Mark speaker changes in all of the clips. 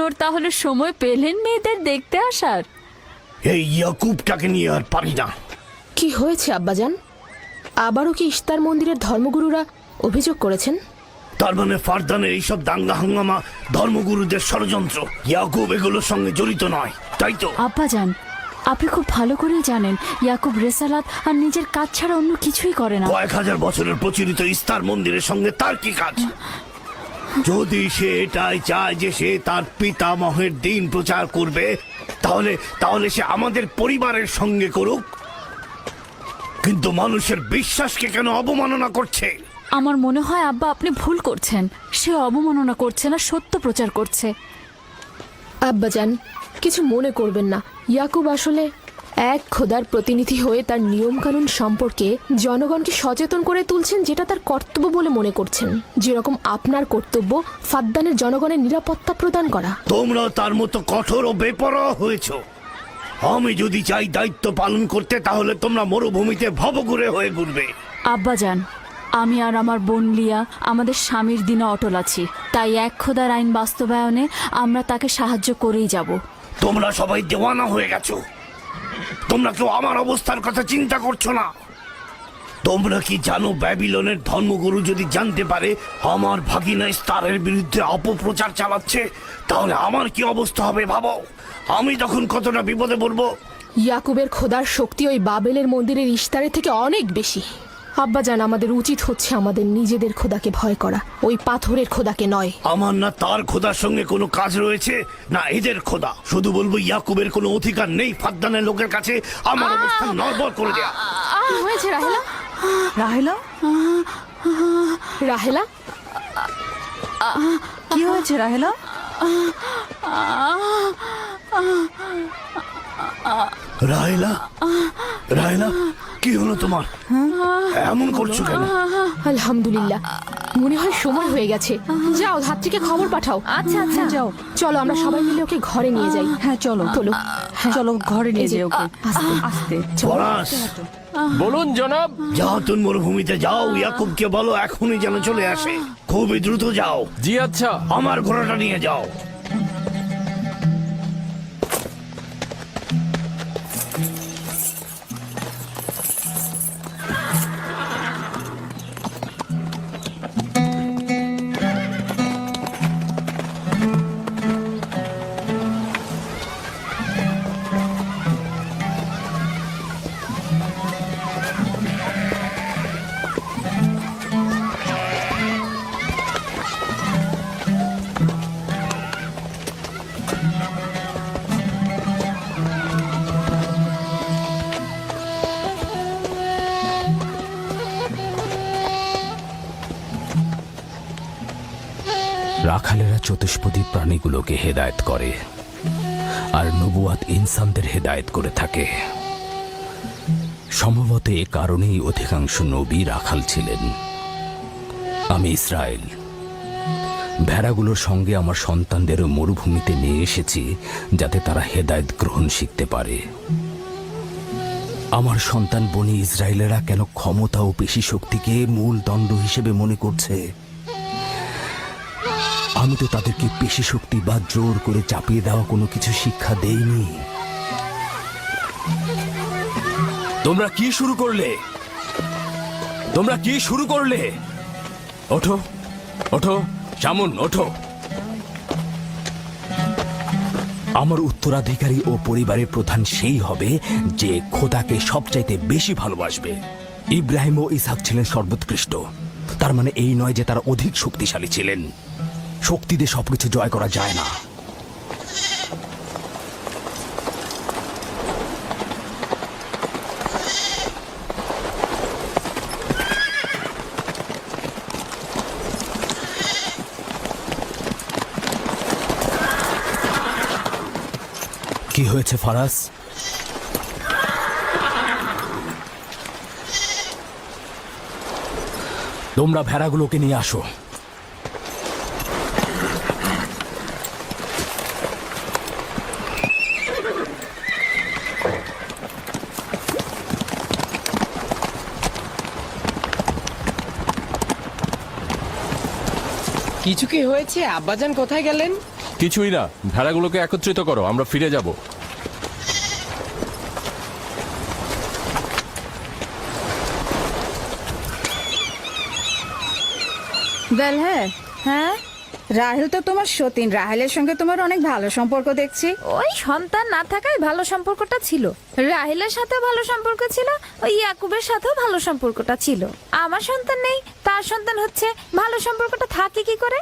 Speaker 1: ওর তাহলে সময় পেলেন মেয়েদের দেখতে আসার?
Speaker 2: এই ইয়াকুবটাকে নিয়ে আর পারি না।
Speaker 3: কি হয়েছে আব্বাজান? আবারও কি ইস্তার মন্দিরের ধর্মগুরুরা অভিযোগ করেছেন?
Speaker 2: তার মানে ফারদানের এইসব দাঙ্গা হাঙ্গামা ধর্মগুরুদের ষড়যন্ত্র। ইয়াকুব এগুলোর সঙ্গে জড়িত নয়, তাই তো?
Speaker 1: আব্বাজান, আপনি খুব ভালো করেই জানেন ইয়াকুব রেসালাত আর নিজের কাজ ছাড়া অন্য কিছুই করে না।
Speaker 2: কয়েক হাজার বছরের প্রচলিত ইস্তার মন্দিরের সঙ্গে তার কি কাজ? যদি সে এটাই চায় যে সে তার পিতামহের দিন প্রচার করবে, তাহলে সে আমাদের পরিবারের সঙ্গে করুক। কিন্তু মানুষের বিশ্বাসকে কেন অবমাননা করছে?
Speaker 1: আমার মনে হয় আব্বা আপনি ভুল করছেন। সে অবমাননা করছে না, সত্য প্রচার করছে।
Speaker 3: আব্বাজান, কিছু মনে করবেন না। ইয়াকুব আসলে এক খোদার প্রতিনিধি হয়ে তার নিয়মকানুন সম্পর্কে জনগণকে সচেতন করে তুলছেন, যেটা তার কর্তব্য বলে মনে করছেন। যেরকম আপনার কর্তব্য ফাদ্দানের জনগণের নিরাপত্তা প্রদান করা।
Speaker 2: তোমরা তার মতো কঠোর ও বেপরোয়া হয়েছ। আমি যদি চাই দায়িত্ব পালন করতে, তাহলে তোমরা মরুভূমিতে ভবঘুরে হয়ে ঘুরবে।
Speaker 1: আব্বাজান, আমি আর আমার বোন লিয়া আমাদের স্বামীর দিনে অটল আছি। তাই এক খোদার আইন বাস্তবায়নে আমরা তাকে সাহায্য করেই যাব।
Speaker 2: তোমরা সবাই দেওয়ানা হয়ে গেছো। তোমরা কেউ আমার অবস্থার কথা চিন্তা করছো না। তোমরা কি জানো, ব্যাবিলনের ধর্মগুরু যদি জানতে পারে আমার ভাগিনা ইস্তারের বিরুদ্ধে অপপ্রচার চালাচ্ছে, তাহলে আমার কি অবস্থা হবে ভাবো। আমি তখন কতটা বিপদে পড়বো।
Speaker 3: ইয়াকুবের খোদার শক্তি ওই বাবেলের মন্দিরের ইস্তারের থেকে অনেক বেশি। আব্বাজান, আমাদের উচিত হচ্ছে আমাদের নিজেদের খোদাকে ভয় করা, ওই পাথরের খোদাকে নয়।
Speaker 2: আমার না তার খোদার সঙ্গে কোনো কাজ রয়েছে, না এদের খোদা। শুধু বলবো ইয়াকুবের কোনো অধিকার নেই ফাদ্দানের লোকের কাছে আমার অবস্থান নড়বড় করে দেয়া।
Speaker 3: কি হয়েছে রাহেলা?
Speaker 4: রাহেলা,
Speaker 3: রাহেলা,
Speaker 4: কি হয়েছে রাহেলা?
Speaker 2: রাহেলা, রাহেলা, কি হলো তোমার? এমন করছো কেন?
Speaker 3: আলহামদুলিল্লাহ, মনে হয় সময় হয়ে গেছে। যাও, ধাত্রীকে খবর পাঠাও।
Speaker 4: আচ্ছা আচ্ছা, যাও।
Speaker 3: চলো আমরা সবাই মিলে ওকে ঘরে নিয়ে যাই।
Speaker 4: হ্যাঁ চলো
Speaker 3: চলো।
Speaker 4: চলো ঘরে নিয়ে
Speaker 3: এই যে,
Speaker 4: যাই ওকে।
Speaker 3: আস্তে।
Speaker 4: আস্তে।
Speaker 2: পলাশ,
Speaker 5: বলুন জনাব।
Speaker 2: যাও তুমি মরুভূমিতে যাও, ইয়াকুবকে বলো এখনই যেন চলে আসে। খুবই দ্রুত যাও।
Speaker 5: জি আচ্ছা।
Speaker 2: আমার ঘোড়াটা নিয়ে যাও।
Speaker 6: রাখালেরা চতুষ্পদী প্রাণীগুলোকে হেদায়েত করে, আর নবুয়াত ইনসানদের হেদায়েত করে থাকে। সম্ভবত এ কারণেই অধিকাংশ নবী রাখাল ছিলেন। আমি ইসরায়েল ভেড়াগুলোর সঙ্গে আমার সন্তানদেরও মরুভূমিতে নিয়ে এসেছি, যাতে তারা হেদায়েত গ্রহণ শিখতে পারে। আমার সন্তান বনি ইসরায়েলেরা কেন ক্ষমতা ও পেশি শক্তিকে মূল দণ্ড হিসেবে মনে করছে? আমি তো তাদেরকে পেশি শক্তি বা জোর করে চাপিয়ে দেওয়া কোনো কিছু শিক্ষা দেইনি। তোমরা কি শুরু করলে? তোমরা কি শুরু করলে? ওঠো, ওঠো, শামুন, ওঠো। আমার উত্তরাধিকারী ও পরিবারের প্রধান সেই হবে যে খোদাকে সবচাইতে বেশি ভালোবাসবে। ইব্রাহিম ও ইসহাক ছিলেন সর্বোৎকৃষ্ট। তার মানে এই নয় যে তারা অধিক শক্তিশালী ছিলেন। শক্তি দিয়ে সবকিছু জয় করা যায় না। কি হয়েছে ফারাজ? তোমরা ভেড়াগুলোকে নিয়ে আসো।
Speaker 7: কিছু কি হয়েছে? আব্বাজান কোথায় গেলেন?
Speaker 5: কিছুই না, ভেড়াগুলোকে একত্রিত করো, আমরা ফিরে যাব।
Speaker 7: বেল হ্যাঁ, রাহেল তো তোমার সতীন। রাহেলের সঙ্গে তোমার অনেক ভালো সম্পর্ক দেখছি।
Speaker 3: ওই সন্তান না থাকায় ভালো সম্পর্কটা ছিল। রাহেলের সাথে ভালো সম্পর্ক ছিল, ওই ইয়াকুবের সাথেও ভালো সম্পর্কটা ছিল। আমার সন্তান নেই, তার সন্তান হচ্ছে, ভালো সম্পর্কটা থাকে কি করে?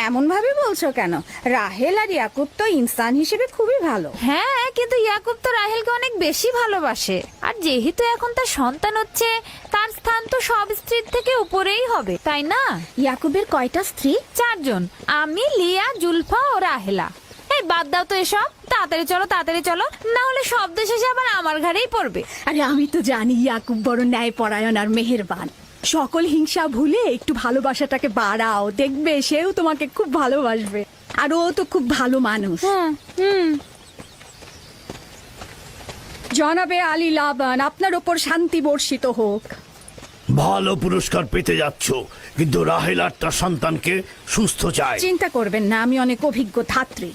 Speaker 7: এমন ভাবে বলছো কেন? রাহেল আর ইয়াকুব তো ইনসান হিসেবে খুবই ভালো।
Speaker 3: হ্যাঁ, কিন্তু ইয়াকুব তো রাহেলকে অনেক বেশি ভালোবাসে। আর যেহেতু এখন তার সন্তান হচ্ছে, তার স্থান তো সব স্ত্রীর থেকে উপরেই হবে, তাই না?
Speaker 7: ইয়াকুবের কয়টা স্ত্রী?
Speaker 3: 4 জন, আমি, লিয়া, জুলফা ও রাহেলা। এই বাদ দাও তো এসব, তাড়াতাড়ি চলো, না হলে শব্দ শেষে আবার আমার ঘাড়েই পড়বে।
Speaker 8: আরে আমি তো জানি ইয়াকুব বড় ন্যায়পরায়ণ আর মেহেরবান। সকল হিংসা ভুলে একটু ভালোবাসাটাকে বাড়াও, দেখবে সেও তোমাকে খুব ভালোবাসবে। আর ও তো খুব ভালো মানুষ। জনাবে আলী লাবান, আপনার ওপর শান্তি বর্ষিত হোক।
Speaker 2: ভালো পুরস্কার পেতে যাচ্ছ, কিন্তু রাহেল আর তার সন্তানকে সুস্থ চায়।
Speaker 8: চিন্তা করবেন না, আমি অনেক অভিজ্ঞ ধাত্রী।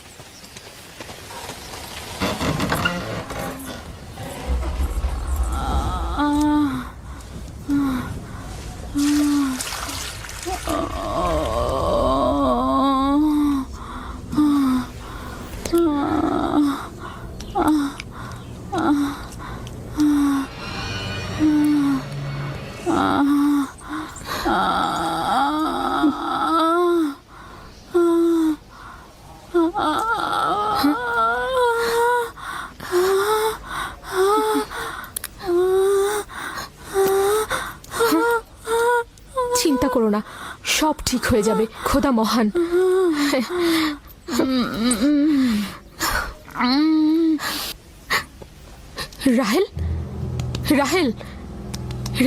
Speaker 3: চিন্তা করো না, সব ঠিক হয়ে যাবে, খোদা মহান। রাহেল, রাহেল,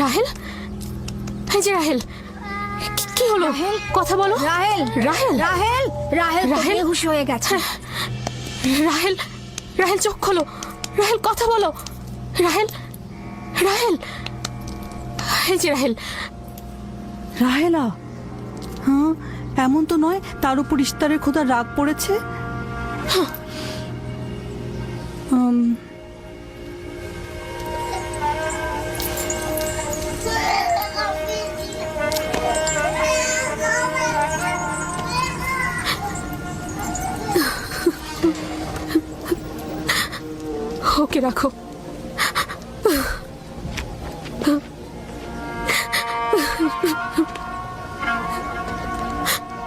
Speaker 3: রাহেল, এই যে রাহেল, কি হলো? কথা বলো।
Speaker 8: রাহেল,
Speaker 3: রাহেল,
Speaker 8: রাহেল, রাহেল তো
Speaker 3: রাহেল?
Speaker 8: বেহুশ হয়ে গেছে।
Speaker 3: রাহেল, রাহেল চোখ খোলো, রাহেল কথা বলো, রাহেল, রাহেল, এই যে রাহেল।
Speaker 4: রাহেলা, হ্যাঁ, এমন তো নয় তার উপর ইস্তারের খোদার রাগ পড়েছে।
Speaker 3: ওকে রাখো।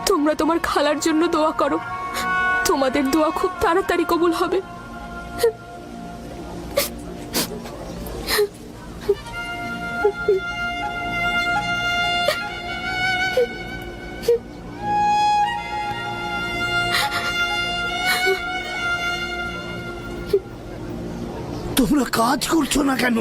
Speaker 3: তোমরা তোমার খালার জন্য দোয়া করো, তোমাদের দোয়া খুব তাড়াতাড়ি কবুল হবে।
Speaker 2: তোমরা কাজ করছো না কেন?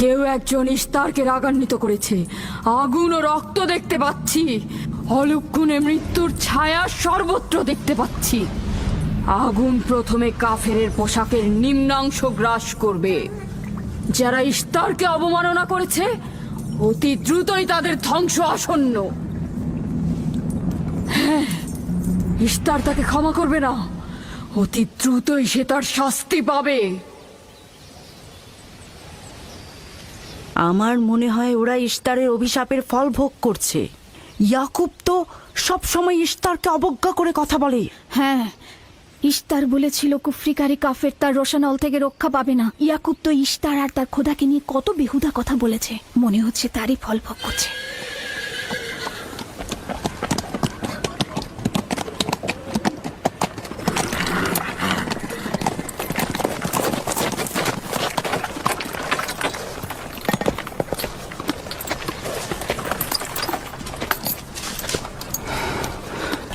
Speaker 1: কেউ একজন ইস্তারকে রাগান্বিত করেছে। আগুন ও রক্ত দেখতে পাচ্ছি, অলক্ষণে মৃত্যুর ছায়া সর্বত্র দেখতে পাচ্ছি। আগুন প্রথমে কাফেরের পোশাকের নিম্নাংশ গ্রাস করবে। যারা ইস্তারকে অবমাননা করেছে, অতি দ্রুতই তাদের ধ্বংস আসন্ন। হ্যাঁ, ইস্তার তাকে ক্ষমা করবে না, অতি দ্রুতই সে তার শাস্তি পাবে।
Speaker 4: আমার মনে হয় ওরা ইস্তারের অভিশাপের ফল ভোগ করছে। ইয়াকুব তো সব সময় ইস্তারকে অবজ্ঞা করে কথা বলে।
Speaker 7: হ্যাঁ,
Speaker 8: ইশতার বলেছিল কুফরিকারী কাফের তার রোশানল থেকে রক্ষা পাবে না। ইয়াকুব তো ইশতার আর তার খোদাকে নিয়ে কত বেহুদা কথা বলেছে, মনে হচ্ছে তারই ফল ভোগ করছে।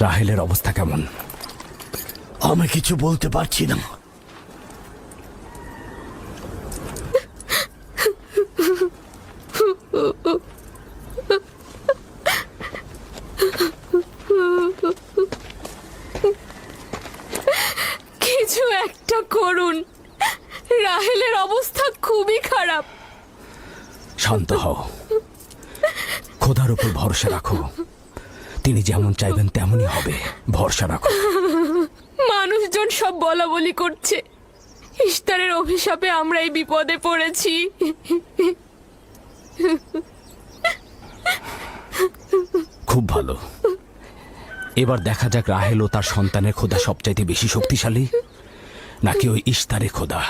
Speaker 6: রাহেলের অবস্থা কেমন?
Speaker 2: আমি কিছু বলতে পারছি না।
Speaker 3: কিছু একটা করুন, রাহেলের অবস্থা খুবই খারাপ।
Speaker 6: শান্ত হও, খোদার উপর ভরসা রাখো। তিনি যেমন চাইবেন তেমনই হবে, ভরসা রাখো। মানুষজন সব বলা বলি করছে, ইশতারের অভিশাপে আমরা এই বিপদে পড়েছি। খুব ভালো, এবার দেখা যাক রাহেল ও তার সন্তানের খোদা সবচাইতে বেশি শক্তিশালী নাকি ওই ইশতারের খোদা।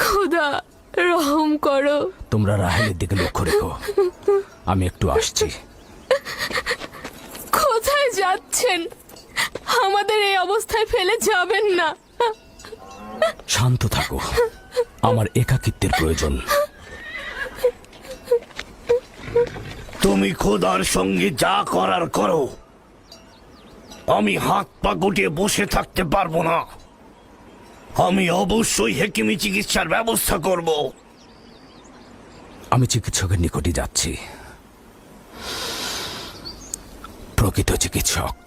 Speaker 6: খোদা রহম করো। তোমরা রাহেলের দিকে লক্ষ্য রেখো, আমি একটু আসছি। কোথায় যাচ্ছেন? আমাদের এই অবস্থায় ফেলে যাবেন না। শান্ত থাকো, আমার একাকিত্বের প্রয়োজন।
Speaker 2: তুমি খোদার সঙ্গে যা করার করো, আমি হাত পা গুটিয়ে বসে থাকতে পারবো না। আমি অবশ্যই হেকিমি চিকিৎসার ব্যবস্থা করব।
Speaker 6: আমি চিকিৎসকের নিকটে যাচ্ছি, প্রকৃত চিকিৎসক।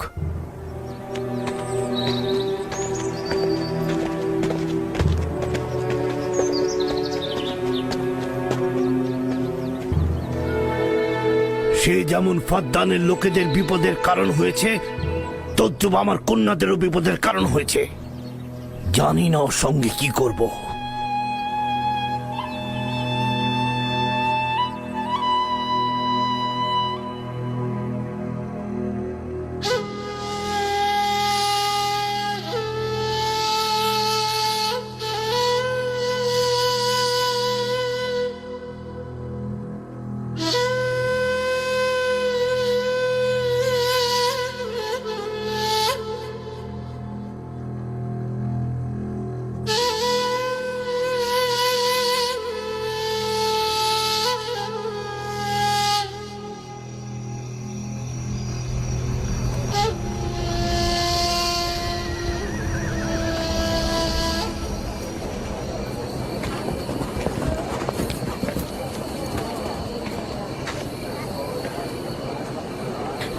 Speaker 2: সে যেমন ফাদ্দানের লোকেদের বিপদের কারণ হয়েছে, তদ্রুপ আমার কন্যাদেরও বিপদের কারণ হয়েছে। জানি না ওর সঙ্গে কি করব।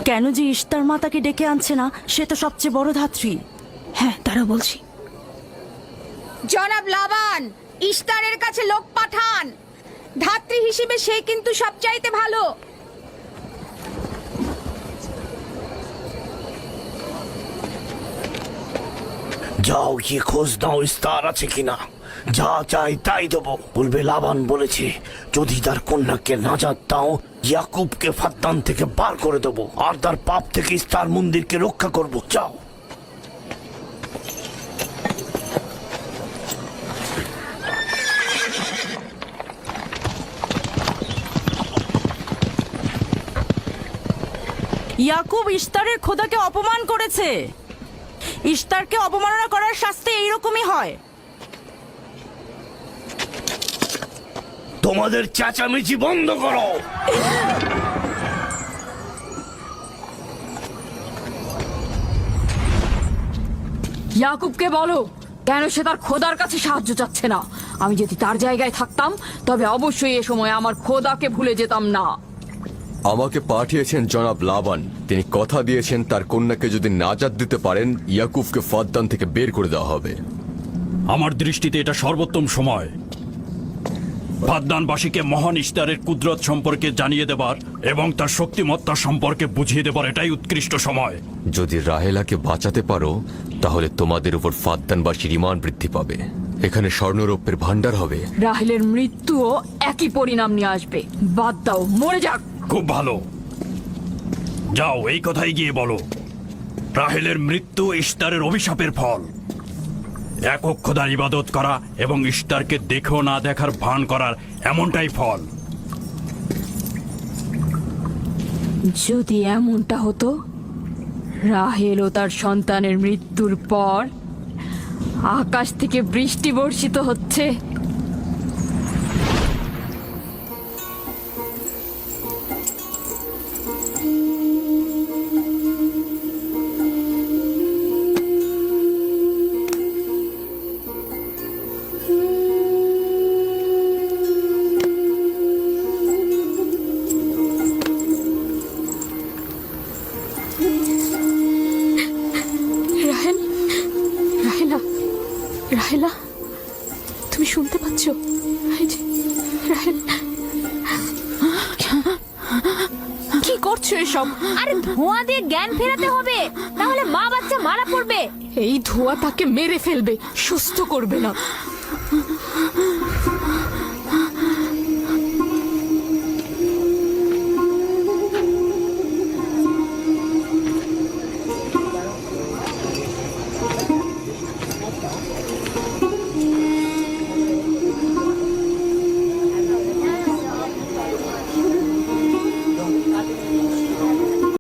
Speaker 4: কেন যে ইশতার মাতাকে ডেকে আনছে না, সে তো সবচেয়ে বড় ধাত্রী।
Speaker 8: হ্যাঁ, তারা বলছি।
Speaker 7: জনাব লাবান, ইশতারের কাছে লোক পাঠান। ধাত্রী হিসেবে সে কিন্তু সবচাইতে ভালো।
Speaker 2: যাও গিয়ে খোঁজ নাও ইস্তার আছে কিনা। যা চাই তাই দেবো। বলবে লাবান বলেছে যদি তার কন্যাকে নাজাত দাও, ইয়াকুবকে ফাদ্দান থেকে বার করে দেবো আর তার পাপ থেকে ইস্তার মন্দিরকে রক্ষা করবো। যাও।
Speaker 4: ইয়াকুব ইশতারের খোদাকে অপমান করেছে। ইশতারকে অবমাননা করার শাস্তি এইরকমই হয়।
Speaker 2: তোমাদের চেঁচামেচি বন্ধ করো।
Speaker 1: ইয়াকুবকে বলো কেন সে তার খোদার কাছে সাহায্য চাচ্ছে না। আমি যদি তার জায়গায় থাকতাম তবে অবশ্যই এ সময় আমার খোদাকে ভুলে যেতাম না।
Speaker 5: আমাকে পাঠিয়েছেন জনাব লাবান। তিনি কথা দিয়েছেন তার কন্যাকে যদি নাজাত দিতে পারেন, ইয়াকুবকে ফাদ্দান থেকে বের করে দেওয়া হবে।
Speaker 9: আমার দৃষ্টিতে এটা সর্বোত্তম সময় ফাদ্দানবাসীকে মহান ইশতারের কুদরত সম্পর্কে জানিয়ে দেবার এবং তার শক্তিমত্তা সম্পর্কে বুঝিয়ে দেবার এটাই উৎকৃষ্ট সময়।
Speaker 5: যদি রাহেলাকে বাঁচাতে পারো তাহলে তোমাদের উপর ফাদ্দানবাসীর ঈমান বৃদ্ধি পাবে। এখানে স্বর্ণরৌপ্যের ভান্ডার হবে।
Speaker 1: রাহেলের মৃত্যুও একই পরিণাম নিয়ে আসবে। বাদ দাও, মরে যাক।
Speaker 9: খুব ভালো, যাও এই কথাই গিয়ে বলো। রাহেলের মৃত্যু ইশতারের অভিশাপের ফল। একক খোদার ইবাদত করা এবং ইশতারকে দেখেও না দেখার ভান করার এমনটাই ফল।
Speaker 1: যদি এমনটা হতো, রাহেল ও তার সন্তানের মৃত্যুর পর আকাশ থেকে বৃষ্টি বর্ষিত হচ্ছে।
Speaker 3: রাহেল, রাহেলা, রাহেলা, তুমি শুনতে পাচ্ছ? এই যে, রাহেল, কি করছো এসব?
Speaker 10: আরে ধোঁয়া দিয়ে জ্ঞান ফেরাতে হবে, তাহলে মা বাচ্চা মারা পড়বে।
Speaker 3: এই ধোঁয়া তাকে মেরে ফেলবে, সুস্থ করবে না।